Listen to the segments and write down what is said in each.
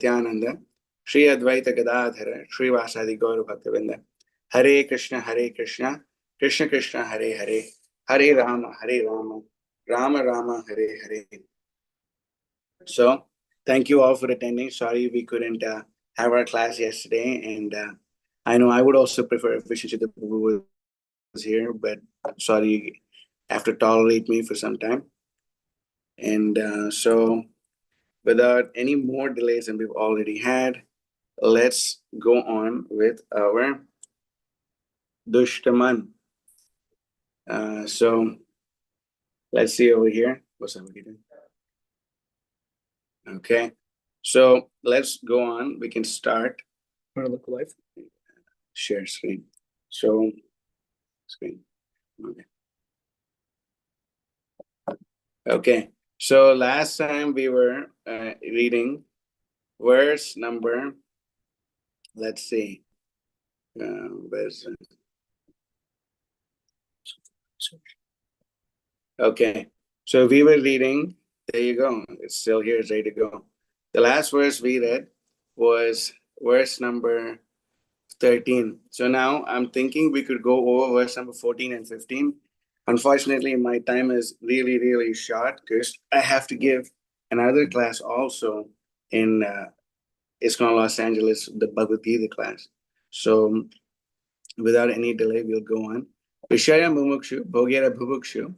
Nityananda, Shri Advaita Gadadhara, Shri Vasadi Gaura Bhaktavinda. Hare Krishna, Krishna Krishna, Hare Hare, Hare Rama, Rama Rama, Hare Hare. So, thank you all for attending. Sorry we couldn't have our class yesterday, and I know I would also prefer if Vishnuchita Prabhu was here, but sorry, have to tolerate me for some time. And so, without any more delays than we've already had, let's go on with our Dushtaman. So, let's see over here. What's up, doing? Okay. So, let's go on. We can start. Want to look live? Share screen. So, screen. Okay. Okay. So, last time we were reading verse number, let's see. Where's Okay. So we were reading, there you go. It's still here, it's ready to go. The last verse we read was verse number 13. So now I'm thinking we could go over verse number 14 and 15. Unfortunately, my time is really, really short because I have to give another class also in ISKCON Los Angeles, the Bhagavad Gita class. So without any delay, we'll go on. Vishaya Mumukshu, Bhogera Bhubukshu,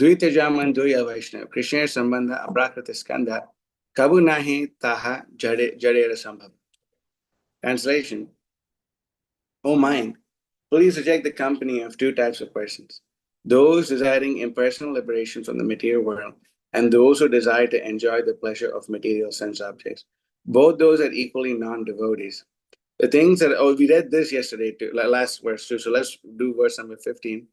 Duitajaman Duya Vaishnav, Krishna Sambandha, Abrakrita Skanda, Kabu Nahi Taha Jadera Sambhav. Translation: O mind, please reject the company of two types of persons: those desiring impersonal liberation from the material world, and those who desire to enjoy the pleasure of material sense objects. Both those are equally non-devotees. The things that, we read this yesterday too, last verse too. So let's do verse number 15. It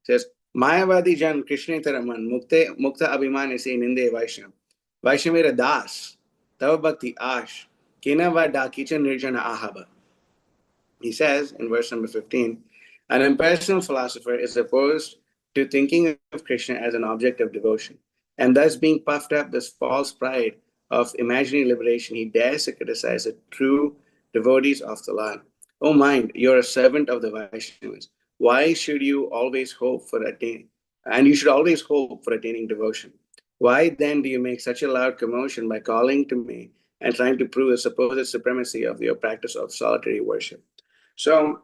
says, Mayavadi Jan Krishna Taraman Mukta Abhiman se Ninde Vaishnav. Vaishnavera Das, Tava Bhakti Ash, Kenava Dakicha Nirjana Ahaba. He says in verse number 15, an impersonal philosopher is opposed to thinking of Krishna as an object of devotion, and thus being puffed up with false pride of imaginary liberation, he dares to criticize the true devotees of the Lord. O mind, you're a servant of the Vaishnavas. Why should you always hope for attaining? And you should always hope for attaining devotion. Why then do you make such a loud commotion by calling to me and trying to prove the supposed supremacy of your practice of solitary worship? So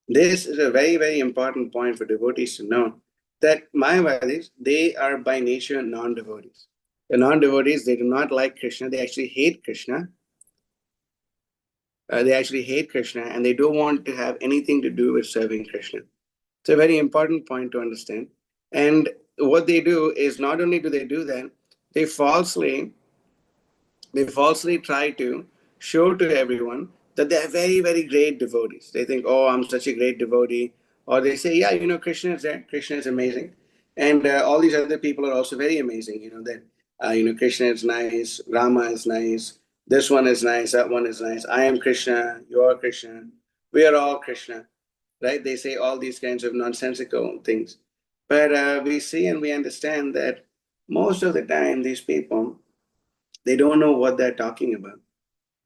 this is a very, very important point for devotees to know that Mayavadis, they are by nature non-devotees. The non-devotees, they do not like Krishna. They actually hate Krishna. And they don't want to have anything to do with serving Krishna. It's a very important point to understand. And what they do is not only do they do that, they falsely try to show to everyone that they are very, very great devotees. They think, oh, I'm such a great devotee. Or they say, yeah, Krishna is there. Krishna is amazing. And all these other people are also very amazing. That Krishna is nice. Rama is nice. This one is nice. That one is nice. I am Krishna. You are Krishna. We are all Krishna. Right? They say all these kinds of nonsensical things. But we see and we understand that most of the time, these people, they don't know what they're talking about.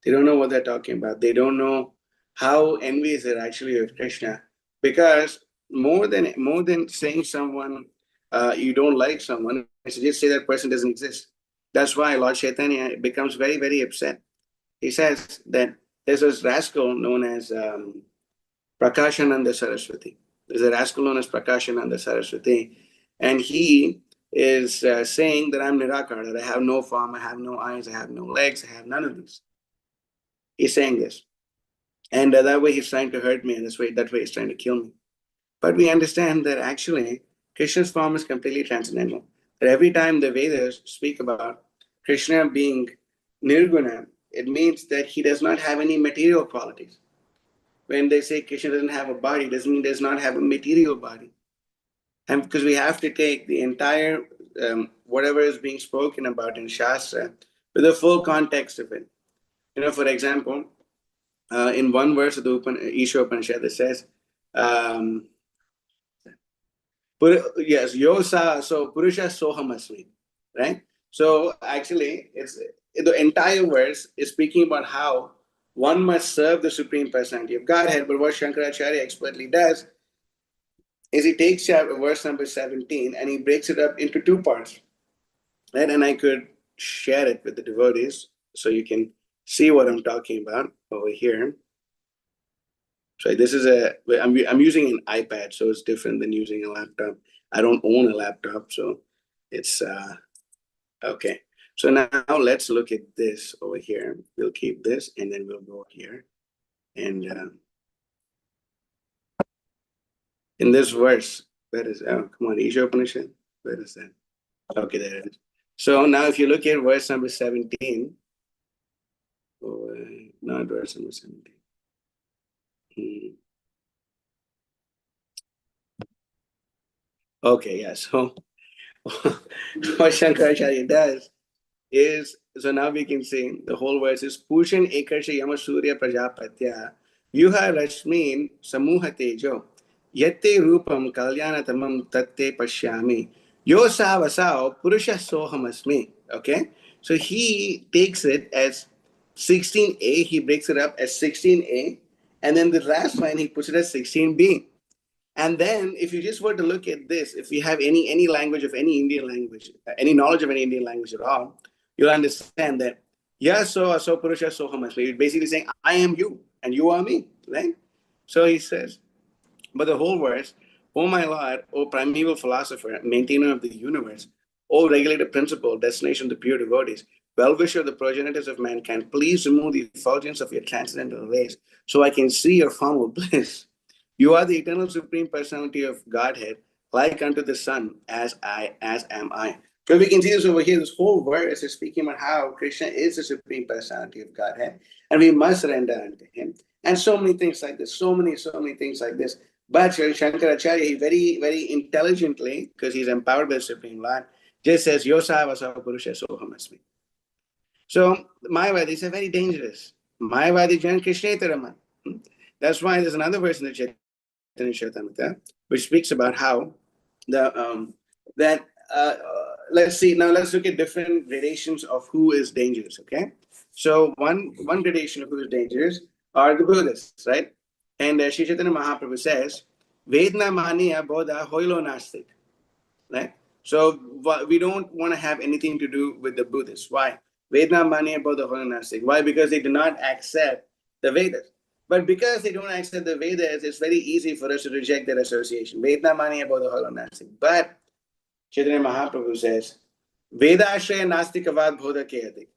They don't know how envious they're actually of Krishna. Because more than saying someone you don't like someone, you should just say that person doesn't exist. That's why Lord Chaitanya becomes very, very upset. He says that there's this rascal known as Prakashananda Saraswati. There's a rascal known as Prakashananda Saraswati, and he is saying that I'm Nirakar, that I have no form, I have no eyes, I have no legs, I have none of these. He's saying this. And that way he's trying to hurt me, and that way he's trying to kill me. But we understand that actually Krishna's form is completely transcendental. That every time the Vedas speak about Krishna being nirguna, it means that he does not have any material qualities. When they say Krishna doesn't have a body, it doesn't mean he does not have a material body. And because we have to take the entire whatever is being spoken about in Shastra with the full context of it. For example, in one verse of the Isha Upanishad, it says, yes, yosa, so Purusha Sohamasmi, right? So actually, the entire verse is speaking about how one must serve the Supreme Personality of Godhead. But what Shankaracharya expertly does is he takes verse number 17 and he breaks it up into two parts. Right? And I could share it with the devotees so you can see what I'm talking about over here. So this is I'm using an iPad, so it's different than using a laptop. I don't own a laptop, so it's okay. So now let's look at this over here. We'll keep this and then we'll go here. And in this verse, where is, oh, come on, Isha Upanishad? Where is that? Okay, there it is. So now if you look at verse number 17, not verse number 17. Okay, yeah. So what Shankaracharya does is, so now we can see the whole verse is Pushan Ekarsha Yama Surya Prajapatya Yuha Rashmin Samuha Tejo Yette Rupam Kalyanatamam Tatte Pashyami Yosa Vasao Purusha Sohamasmi. Okay, so he takes it as 16a, he breaks it up as 16a, and then the last line he puts it as 16b. And then, if you just were to look at this, if you have any language of any Indian language, any knowledge of any Indian language at all, you'll understand that Yaso Aso Purusha Sohamas. You're basically saying, I am you and you are me, right? So he says, but the whole verse, O my Lord, O primeval philosopher, maintainer of the universe, O regulated principle, destination of the pure devotees, well-wisher of the progenitors of mankind, please remove the effulgence of your transcendental rays so I can see your form of bliss. You are the eternal supreme personality of Godhead, like unto the sun, as am I. So we can see this over here. This whole verse is speaking about how Krishna is the supreme personality of Godhead, and we must surrender unto him. And so many things like this, so many things like this. But Shankaracharya, he very, very intelligently, because he's empowered by the Supreme Lord, just says, Yosa Vasa Purusha Sohamasmi. So Mayavadis are very dangerous. Mayavadi Jan Krishnetaraman. That's why there's another verse in the Chaitanya Charitamrita which speaks about how the that let's see, now let's look at different gradations of who is dangerous. Okay, so one gradation of who is dangerous are the Buddhists, right? And Sri Chaitanya Mahaprabhu says, Vedna Maniya Bodha Hoilo Nastik, right? So we don't want to have anything to do with the Buddhists. Why? Vedna Maniya Bodha Hoilo Nastik. Why? Because they do not accept the Vedas. But because they don't accept the Vedas, it's very easy for us to reject their association. Vedna Maniya Bodha Hoilo Nastik. But Chaitanya Mahaprabhu says, Veda Ashraya Nastikavad Bodha Kehati.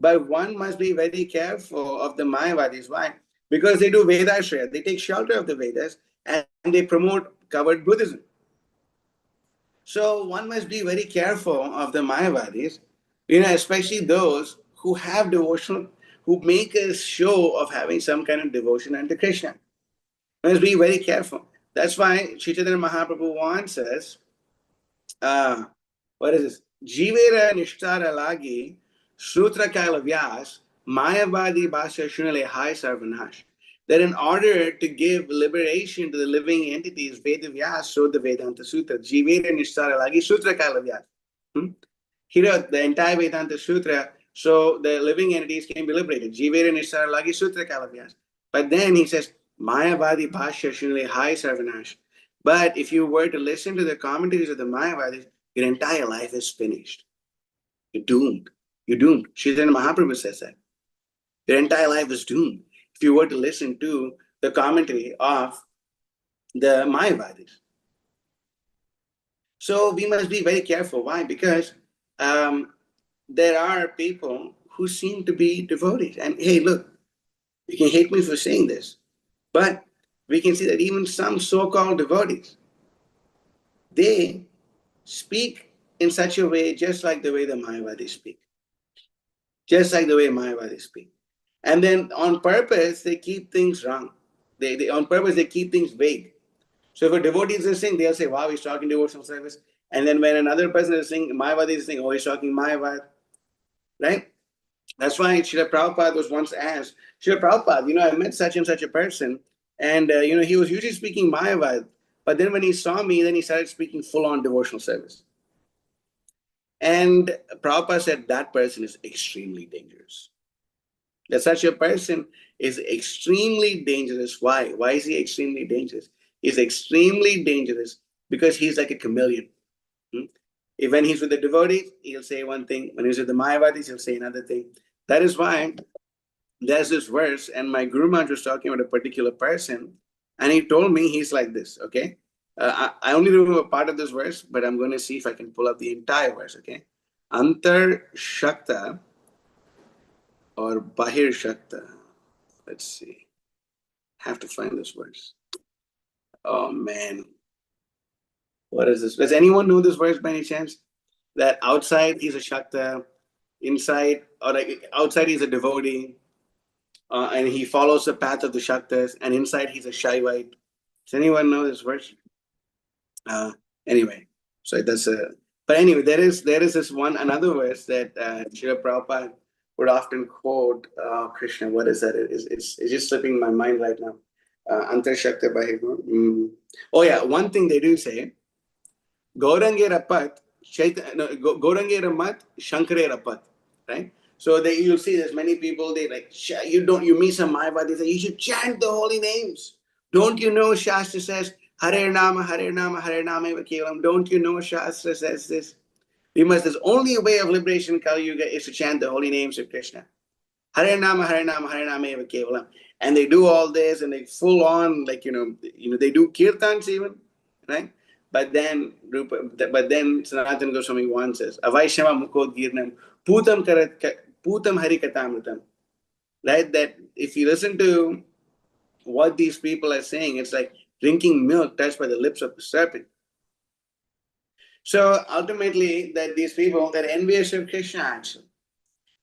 But one must be very careful of the Mayavadis. Why? Because they do Vedashraya. They take shelter of the Vedas and they promote covered Buddhism. So one must be very careful of the Mayavadis, especially those who have devotional, who make a show of having some kind of devotion unto Krishna. One must be very careful. That's why Chaitanya Mahaprabhu wants us, what is this? Jivera Nishtara Lagi, Sutra Kaila Vyas, Mayavadi Bhasha Shunale Hai Sarvanash. That in order to give liberation to the living entities, Veda Vyas wrote the Vedanta Sutra. Jivera Nishtara Lagi, Sutra Kaila Vyas. He wrote the entire Vedanta Sutra so the living entities can be liberated. Jivera Nishtara Lagi, Sutra Kaila Vyas. But then he says, Mayavadi Bhasha Shunale Hai Sarvanash. But if you were to listen to the commentaries of the Mayavadis, your entire life is finished. You're doomed. You're doomed. Chaitanya Mahaprabhu says that. Your entire life is doomed if you were to listen to the commentary of the Mayavadis. So we must be very careful. Why? Because there are people who seem to be devotees. And hey, look, you can hate me for saying this, but we can see that even some so-called devotees, they speak in such a way just like the way the Mayavadis speak. Just like the way Mayavadis speak. And then on purpose, they keep things wrong. They on purpose, they keep things vague. So if a devotee is listening, they'll say, wow, he's talking devotional service. And then when another person is saying, Mayavadi is saying, oh, he's talking Mayavad. Right? That's why Srila Prabhupada was once asked, Srila Prabhupada, I met such and such a person. And, he was usually speaking Mayavad. But then when he saw me, then he started speaking full-on devotional service. And Prabhupada said that person is extremely dangerous. That such a person is extremely dangerous. Why? Why is he extremely dangerous? He's extremely dangerous because he's like a chameleon. Hmm? When he's with the devotees, he'll say one thing. When he's with the Mayavadis, he'll say another thing. That is why there's this verse, and my Guru Maharaj was talking about a particular person, and he told me he's like this, okay? I only remember part of this verse, but I'm going to see if I can pull up the entire verse, okay? Antar Shakta or Bahir Shakta. Let's see. Have to find this verse. Oh man. What is this? Does anyone know this verse by any chance? That outside he's a Shakta, inside, or like outside he's a devotee, and he follows the path of the Shaktas, and inside he's a Shaivite. Does anyone know this verse? Anyway, so that's a. But anyway, there is this one another verse that Srila Prabhupada would often quote. Krishna, what is that? It's just slipping my mind right now. Antar Shakta Bahir. Oh yeah, one thing they do say. Gaurange Rapat, Gaurange Ramat, Shankare Rapat, right? So you'll see there's many people, they like, you meet some Mayavad, they say, you should chant the holy names. Don't you know Shastra says, Hare Nama, Hare Nama, Hare Nama Eva Kevalam. Don't you know Shastra says this? There's only a way of liberation in Kali Yuga is to chant the holy names of Krishna. Hare Nama, Hare Nama, Hare Nama Eva Kevalam. And they do all this and they full on, like, they do kirtans even, right? But then Sanatana Goswami once says, Avaishama Mukod Girnam, Putam Hari Katamritam. Right? That if you listen to what these people are saying, it's like drinking milk touched by the lips of the serpent. So ultimately, that these people, they're envious of Krishna actually.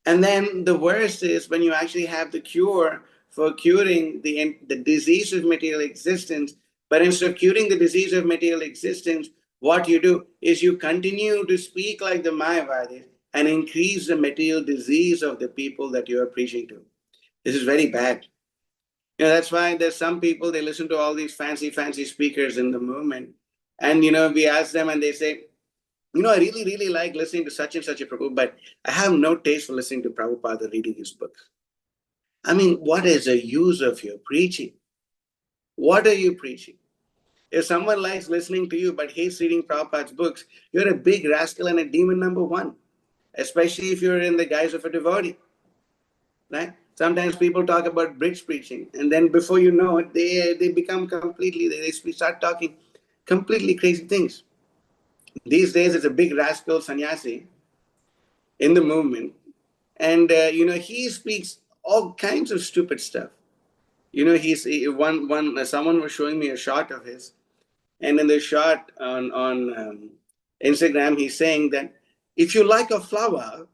And then the worst is when you actually have the cure for curing the disease of material existence, but instead of curing the disease of material existence, what you do is you continue to speak like the Mayavadis and increase the material disease of the people that you are preaching to. This is very bad. That's why there's some people, they listen to all these fancy speakers in the movement. And, we ask them and they say, I really, really like listening to such and such a Prabhu, but I have no taste for listening to Prabhupada or reading his books. I mean, what is the use of your preaching? What are you preaching? If someone likes listening to you but hates reading Prabhupada's books, you're a big rascal and a demon number one, especially if you're in the guise of a devotee. Right? Sometimes people talk about bridge preaching, and then before you know it, they become completely, they start talking completely crazy things. These days, it's a big rascal sannyasi in the movement, and he speaks all kinds of stupid stuff. Someone was showing me a shot of his, and in the shot on Instagram, he's saying that if you like a flower,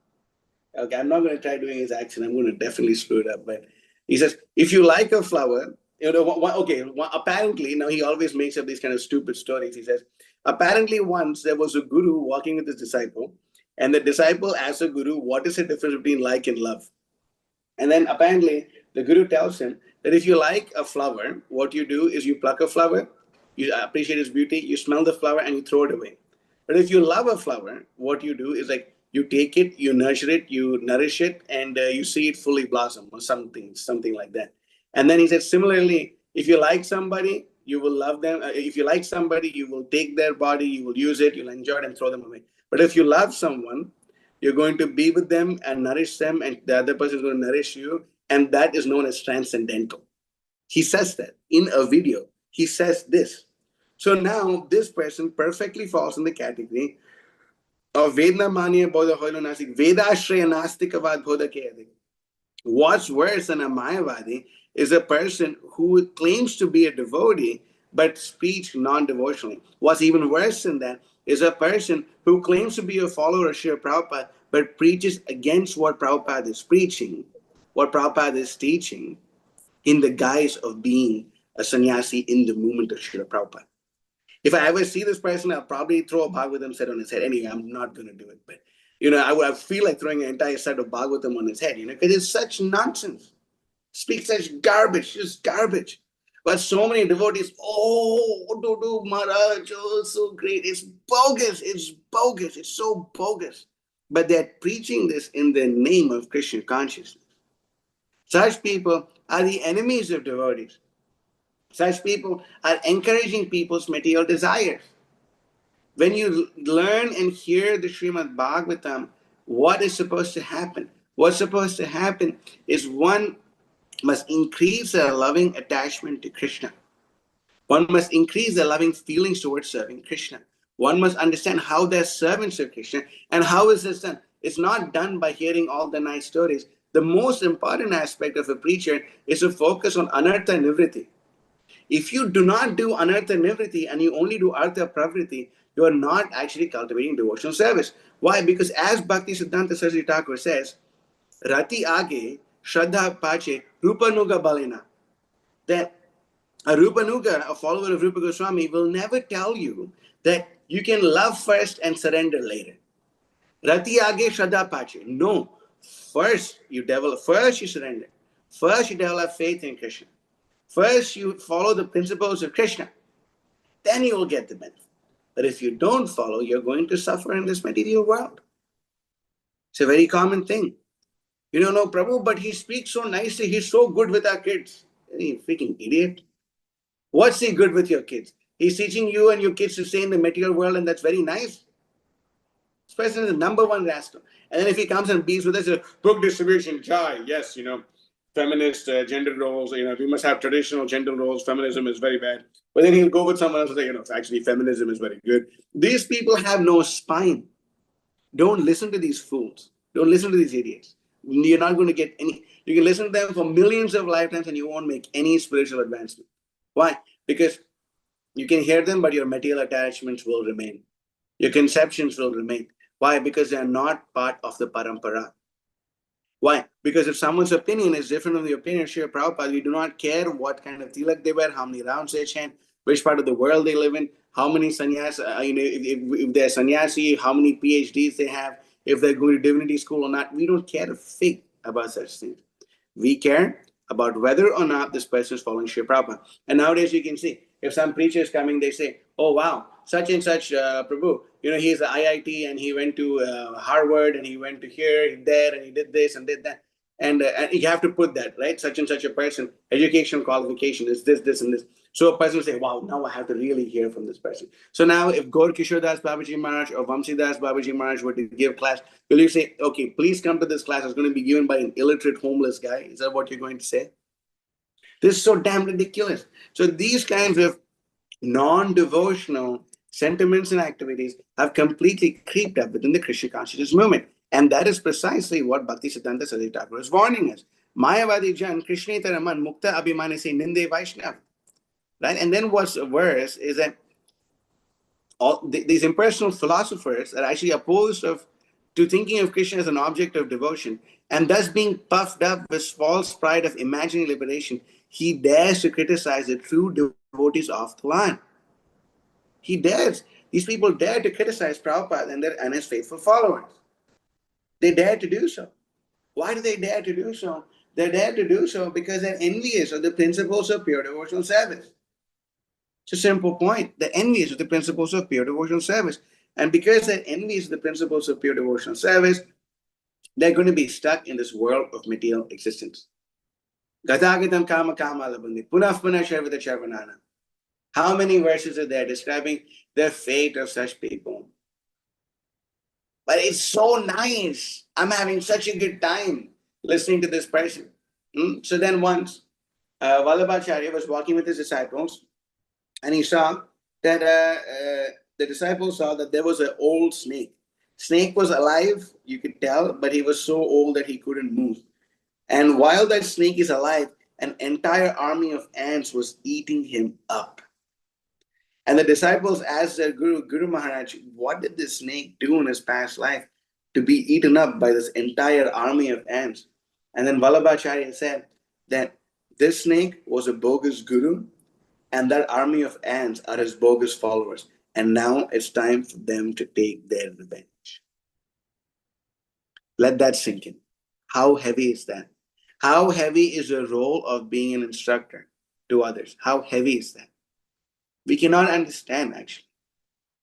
okay, I'm not going to try doing his accent. I'm going to definitely screw it up. But he says, if you like a flower, apparently, now he always makes up these kind of stupid stories. He says, apparently once there was a guru walking with his disciple, and the disciple asked the guru, what is the difference between like and love? And then apparently the guru tells him that if you like a flower, what you do is you pluck a flower, you appreciate its beauty, you smell the flower, and you throw it away. But if you love a flower, what you do is like you take it, you nurture it, you nourish it, and you see it fully blossom or something like that. And then he said, similarly, if you like somebody, you will love them. If you like somebody, you will take their body, you will use it, you'll enjoy it and throw them away. But if you love someone, you're going to be with them and nourish them, and the other person is going to nourish you, and that is known as transcendental. He says that in a video. He says this. So now this person perfectly falls in the category of Vedna Manya Bodha Hoilo Nasik, Veda Shraya Nastikavad Bodha Keyadik. What's worse than a Mayavadi is a person who claims to be a devotee but speaks non-devotionally. What's even worse than that is a person who claims to be a follower of Srila Prabhupada but preaches against what Prabhupada is preaching, what Prabhupada is teaching, in the guise of being a sannyasi in the movement of Srila Prabhupada. If I ever see this person, I'll probably throw a Bhagavatam set on his head. Anyway, I'm not going to do it. But, I feel like throwing an entire set of Bhagavatam on his head, because it's such nonsense. Speaks such garbage, just garbage. But so many devotees, Maharaj, oh, so great. It's bogus. It's bogus. It's so bogus. but they're preaching this in the name of Christian consciousness. Such people are the enemies of devotees. Such people are encouraging people's material desires. When you learn and hear the Srimad Bhagavatam, what is supposed to happen? What's supposed to happen is one must increase their loving attachment to Krishna. One must increase their loving feelings towards serving Krishna. One must understand how they're servants of Krishna. And how is this done? It's not done by hearing all the nice stories. The most important aspect of a preacher is to focus on anartha nivriti. If you do not do anartha nivriti and you only do artha pravriti, you are not actually cultivating devotional service. Why? Because as Bhakti Siddhanta Saraswati Thakur says, Rati age, Shraddha pache, Rupanuga balena. That a Rupanuga, a follower of Rupa Goswami, will never tell you that you can love first and surrender later. Rati age Shraddha pache. No. First you surrender. First you develop faith in Krishna. First, you follow the principles of Krishna. Then you will get the benefit. But if you don't follow, you're going to suffer in this material world. It's a very common thing. You don't know Prabhu, but he speaks so nicely. He's so good with our kids. You freaking idiot. What's he good with your kids? He's teaching you and your kids to stay in the material world, and that's very nice. This person is the number one rascal. And then if he comes and beats with us, book distribution, chai, yes, feminist gender roles, we must have traditional gender roles. Feminism is very bad. But then he'll go with someone else and say, actually, feminism is very good. These people have no spine. Don't listen to these fools. Don't listen to these idiots. You're not going to get any. You can listen to them for millions of lifetimes and you won't make any spiritual advancement. Why? Because you can hear them, but your material attachments will remain. Your conceptions will remain. Why? Because they are not part of the parampara. Why? Because if someone's opinion is different from the opinion of Srila Prabhupada, we do not care what kind of tilak they wear, how many rounds they chant, which part of the world they live in, how many sannyas, if they're sannyasi, how many PhDs they have, if they're going to divinity school or not. We don't care a fig about such things. We care about whether or not this person is following Srila Prabhupada. And nowadays you can see, if some preacher is coming, they say, oh wow, such and such Prabhu, he's an IIT and he went to Harvard and he went to here, there, and he did this and did that. And you have to put that, right? Such and such a person, education qualification is this, this, and this. So a person will say, wow, now I have to really hear from this person. So now if Gaur Kishore Das Babaji Maharaj or Vamsi Das Babaji Maharaj were to give class, will you say, okay, please come to this class. It's going to be given by an illiterate homeless guy. Is that what you're going to say? This is so damn ridiculous. So these kinds of non-devotional sentiments and activities have completely creeped up within the Krishna consciousness movement. And that is precisely what Bhakti Siddhanta Saraswati Thakur is warning us. Mayavadi Jan, Krishna Taraman, Mukta Abhimani se Ninde Vaishnav. Right? And then what's worse is that these impersonal philosophers are actually opposed to thinking of Krishna as an object of devotion, and thus being puffed up with false pride of imaginary liberation, he dares to criticize the true devotees of the land. He dares. These people dare to criticize Prabhupada and his faithful followers. They dare to do so. Why do they dare to do so? They dare to do so because they're envious of the principles of pure devotional service. It's a simple point. They're envious of the principles of pure devotional service. And because they're envious of the principles of pure devotional service, they're going to be stuck in this world of material existence. Gatagatam kama kama labandi, punaf punah sharvita charvanana. How many verses are there describing the fate of such people? But it's so nice. I'm having such a good time listening to this person. So then once, Vallabhacharya was walking with his disciples, and he saw that the disciples saw that there was an old snake. Snake was alive, you could tell, but he was so old that he couldn't move. And while that snake is alive, an entire army of ants was eating him up. And the disciples asked their Guru Maharaj, what did this snake do in his past life to be eaten up by this entire army of ants? And then Vallabhacharya said that this snake was a bogus guru, and that army of ants are his bogus followers. And now it's time for them to take their revenge. Let that sink in. How heavy is that? How heavy is the role of being an instructor to others? How heavy is that? We cannot understand, actually.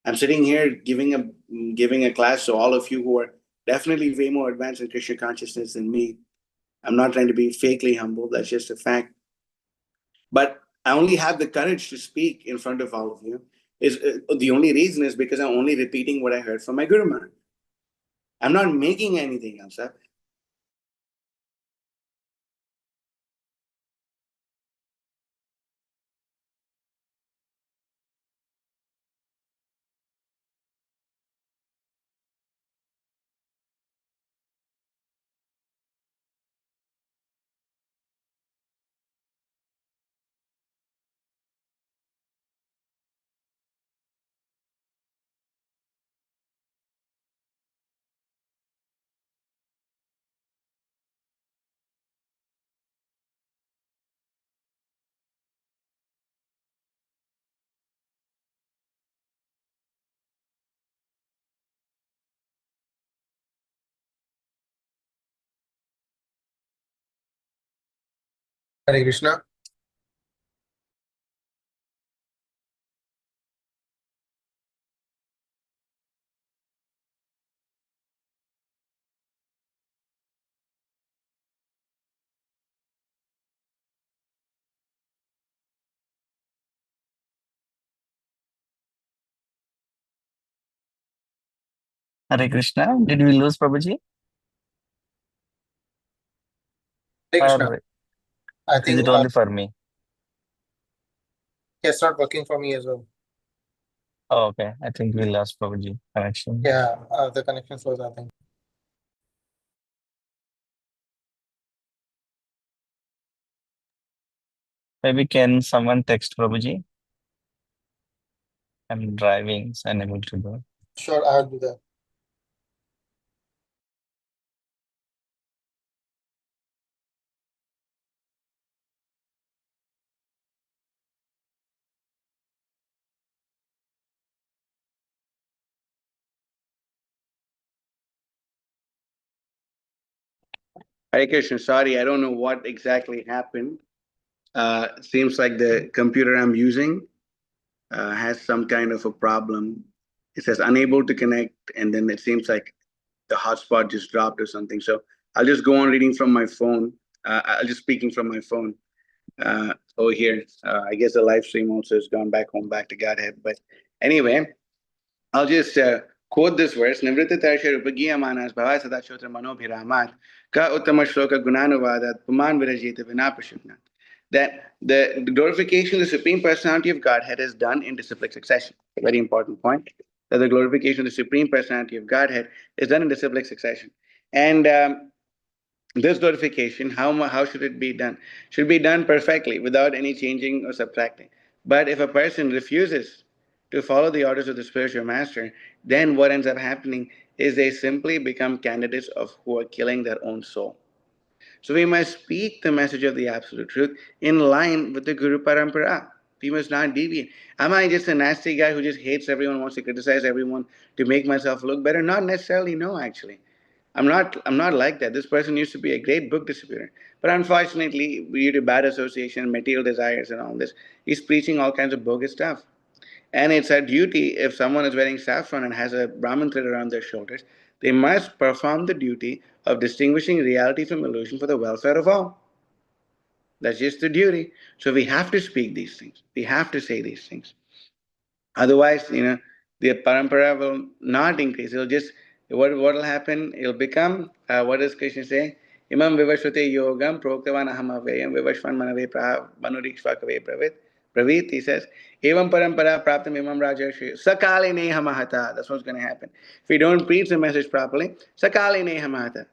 I'm sitting here giving a class to all of you who are definitely way more advanced in Krishna consciousness than me. I'm not trying to be fakely humble. That's just a fact. But I only have the courage to speak in front of all of you. Is the only reason is because I'm only repeating what I heard from my Guru Maharaj. I'm not making anything else up. Hare Krishna. Hare Krishna. Did we lose Prabhuji? Hare Krishna. Or I is think it only for me? it's not working for me as well. Oh, okay. I think we lost Prabhuji connection. Yeah, the connection was, I think. Maybe can someone text Prabhuji? I'm driving, so unable to do. Sure, I'll do that. Hare Krishna, sorry, I don't know what exactly happened. Seems like the computer I'm using has some kind of a problem. It says unable to connect, and then it seems like the hotspot just dropped or something. So I'll just go on reading from my phone. I'll just speaking from my phone over here. I guess the live stream also has gone back home, back to Godhead. But anyway, I'll just quote this verse. Nivritta tarsha upagiyamanas bhava sadashotra manobhiramat ka uttama shloka gunanuvadat puman virajita vinapashunat. That the glorification of the Supreme Personality of Godhead is done in disciplic succession. A very important point. That the glorification of the Supreme Personality of Godhead is done in disciplic succession. And this glorification, how should it be done? Should be done perfectly without any changing or subtracting. But if a person refuses to follow the orders of the spiritual master, then what ends up happening is they simply become candidates of who are killing their own soul. So we must speak the message of the absolute truth in line with the Guru Parampara. We must not deviate. Am I just a nasty guy who just hates everyone, wants to criticize everyone to make myself look better? Not necessarily, no, actually. I'm not like that. This person used to be a great book distributor. But unfortunately, due to bad association, material desires and all this, he's preaching all kinds of bogus stuff. And it's our duty, if someone is wearing saffron and has a Brahmin thread around their shoulders, they must perform the duty of distinguishing reality from illusion for the welfare of all. That's just the duty. So we have to speak these things. We have to say these things. Otherwise, the parampara will not increase. It'll just, what will happen? It'll become, what does Krishna say? Imam vivashvate yogam proktavan aham avayam vivashvan manave manurikshvakave pravit. He says, evam parampara praptam imam rajarshi sakale neha mahata. That's what's going to happen. If we don't preach the message properly, sakale neha mahata.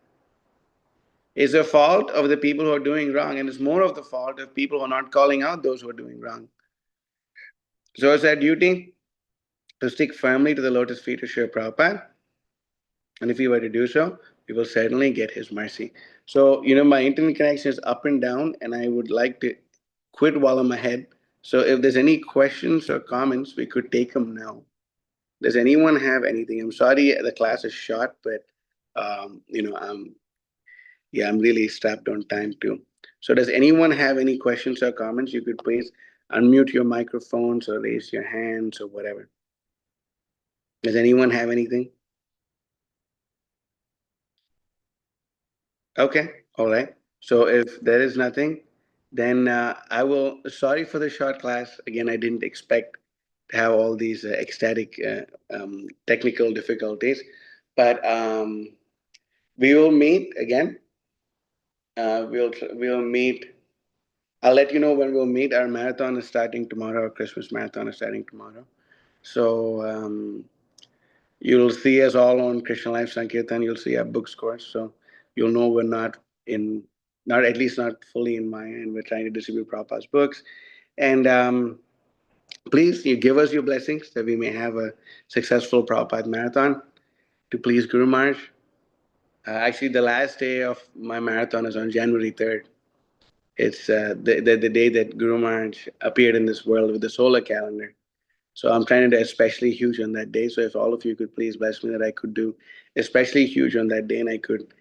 It's the fault of the people who are doing wrong, and it's more of the fault of people who are not calling out those who are doing wrong. So it's our duty to stick firmly to the lotus feet of Srila Prabhupada. And if we were to do so, we will certainly get his mercy. So, my internet connection is up and down, and I would like to quit while I'm ahead. So, if there's any questions or comments, we could take them now. Does anyone have anything? I'm sorry the class is short, but I'm really strapped on time too. So, does anyone have any questions or comments? You could please unmute your microphones or raise your hands or whatever. Does anyone have anything? Okay, all right. So if there is nothing, then I will. Sorry for the short class. Again, I didn't expect to have all these ecstatic technical difficulties, but we will meet again. We'll meet. I'll let you know when we'll meet. Our marathon is starting tomorrow. Our Christmas marathon is starting tomorrow. So you'll see us all on Krishna Life Sankirtan. You'll see our books course. So you'll know we're not in, not at least not fully in Maya, and we're trying to distribute Prabhupada's books. And please, you give us your blessings that we may have a successful Prabhupada marathon to please Guru Maharaj. Actually, the last day of my marathon is on January 3rd. It's the day that Guru Maharaj appeared in this world with the solar calendar. So I'm trying to do especially huge on that day. So if all of you could please bless me that I could do especially huge on that day, and I could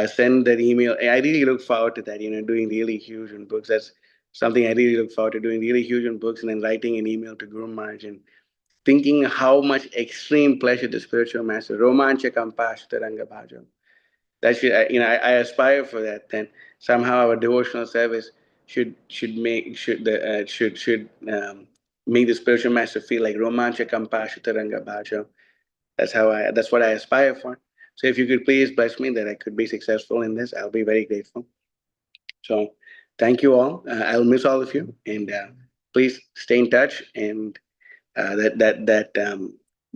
send that email. I really look forward to that. Doing really huge on books. That's something I really look forward to doing really huge on books, and then writing an email to Guru Maharaj and thinking how much extreme pleasure the spiritual master Romancha Kampash Taranga Bhajo. That should I aspire for that. Then somehow our devotional service should make should the should make the spiritual master feel like romancha kampasha ranga bhajo. That's what I aspire for. So if you could please bless me that I could be successful in this, I'll be very grateful. So thank you all. I'll miss all of you, and please stay in touch. And that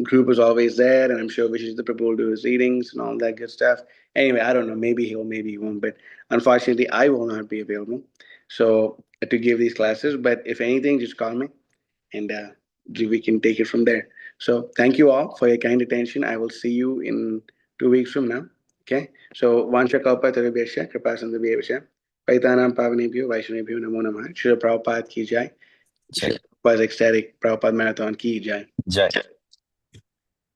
group is always there, and I'm sure Vishnu Prabhu will do his readings and all that good stuff. Anyway, I don't know. Maybe he'll, maybe he won't. But unfortunately, I will not be available. So to give these classes, but if anything, just call me, and we can take it from there. So thank you all for your kind attention. I will see you in 2 weeks from now. Okay. So Vansha Kalpa Tarabhyasya Kripasandha Vyavasya Paitanam Pavanebhyo Vaishnavebhyo Namo Namah Srila Prabhupada Ki Jai. Jai. Prabhupada Ecstatic Prabhupada Marathon Ki Jai. Jai.